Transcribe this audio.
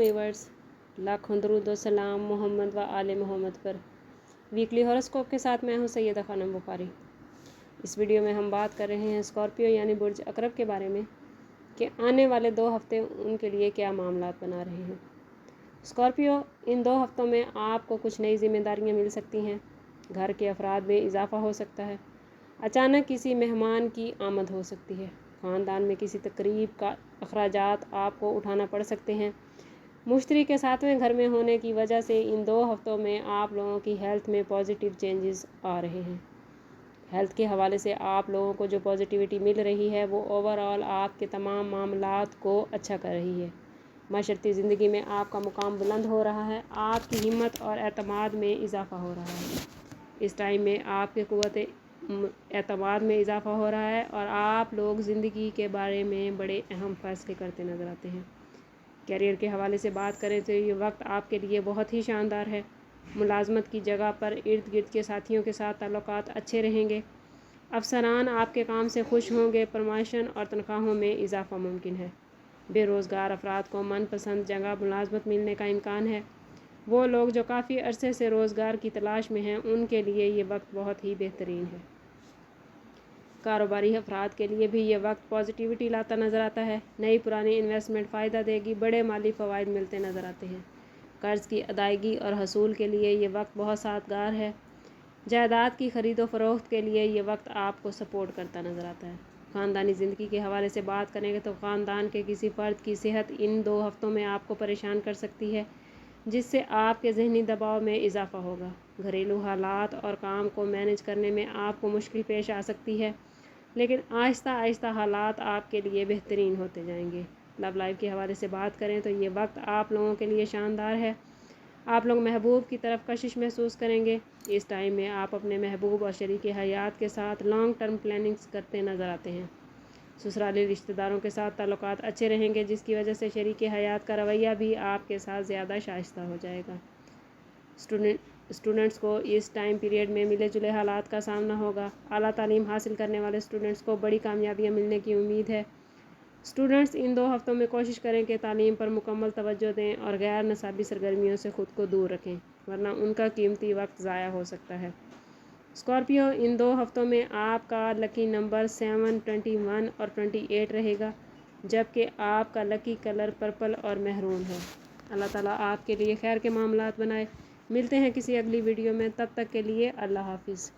Viewers, लाखों दरूद व सलाम मोहम्मद व आले मोहम्मद पर। वीकली हॉरोस्कोप के साथ मैं हूं सैयदा खानम बुखारी। इस वीडियो में हम बात कर रहे हैं स्कॉर्पियो यानी बुर्ज अकरब के बारे में कि आने वाले 2 हफ्ते उनके लिए क्या मामलात बना रहे हैं। स्कॉर्पियो, इन 2 हफ्तों में आपको कुछ नई जिम्मेदारियां मिल सकती हैं। घर के अफराद में इजाफा हो सकता है। अचानक किसी मेहमान की आमद हो सकती है। ख़ानदान में किसी तकरीब का अखराजात आपको उठाना पड़ सकते हैं। मुश्तरी के 7वें घर में होने की वजह से इन 2 हफ्तों में आप लोगों की हेल्थ में पॉजिटिव चेंजेस आ रहे हैं। हेल्थ के हवाले से आप लोगों को जो पॉजिटिविटी मिल रही है वो ओवरऑल आपके तमाम मामलात को अच्छा कर रही है। माशरती ज़िंदगी में आपका मुकाम बुलंद हो रहा है। आपकी हिम्मत और एतमाद में इजाफ़ा हो रहा है। इस टाइम में आपके क़ुव्वत एतमाद में इजाफ़ा हो रहा है और आप लोग ज़िंदगी के बारे में बड़े अहम फ़ैसले करते नज़र आते हैं। कैरियर के हवाले से बात करें तो ये वक्त आपके लिए बहुत ही शानदार है। मुलाजमत की जगह पर इर्द गिर्द के साथियों के साथ ताल्लुकात अच्छे रहेंगे। अफसरान आपके काम से खुश होंगे। प्रमोशन और तनख्वाहों में इजाफ़ा मुमकिन है। बेरोज़गार अफराद को मनपसंद जगह मुलाजमत मिलने का इम्कान है। वो लोग जो काफ़ी अरसे से रोज़गार की तलाश में हैं उनके लिए ये वक्त बहुत ही बेहतरीन है। कारोबारी अफराद के लिए भी ये वक्त पॉजिटिविटी लाता नज़र आता है। नई पुरानी इन्वेस्टमेंट फ़ायदा देगी। बड़े माली फ़वाइद मिलते नज़र आते हैं। कर्ज़ की अदायगी और हसूल के लिए ये वक्त बहुत सादगार है। जायदाद की ख़रीद व फ़रोख्त के लिए ये वक्त आपको सपोर्ट करता नज़र आता है। ख़ानदानी ज़िंदगी के हवाले से बात करेंगे तो ख़ानदान के किसी फ़र्द की सेहत इन 2 हफ्तों में आपको परेशान कर सकती है, जिससे आपके ज़हनी दबाव में इजाफ़ा होगा। घरेलू हालात और काम को मैनेज करने में आपको मुश्किल पेश आ सकती है, लेकिन आहिस्ता आहिस्ता हालात आपके लिए बेहतरीन होते जाएंगे। लव लाइफ के हवाले से बात करें तो ये वक्त आप लोगों के लिए शानदार है। आप लोग महबूब की तरफ कशिश महसूस करेंगे। इस टाइम में आप अपने महबूब और शरीक हयात के साथ लॉन्ग टर्म प्लानिंग्स करते नज़र आते हैं। ससुराली रिश्तेदारों के साथ ताल्लुकात अच्छे रहेंगे, जिसकी वजह से शरीक हयात का रवैया भी आपके साथ ज़्यादा शाइस्ता हो जाएगा। स्टूडेंट्स को इस टाइम पीरियड में मिले जुले हालात का सामना होगा। आला तालीम हासिल करने वाले स्टूडेंट्स को बड़ी कामयाबियाँ मिलने की उम्मीद है। स्टूडेंट्स इन 2 हफ्तों में कोशिश करें कि तालीम पर मुकम्मल तवज्जो दें और गैर नसाबी सरगर्मियों से ख़ुद को दूर रखें, वरना उनका कीमती वक्त ज़ाया हो सकता है। स्कॉर्पियो, इन 2 हफ्तों में आपका लकी नंबर 7, 21 और 28 रहेगा, जबकि आपका लकी कलर पर्पल और महरून है। अल्लाह ताला आपके लिए खैर के मामलात बनाए। मिलते हैं किसी अगली वीडियो में, तब तक के लिए अल्लाह हाफिज़।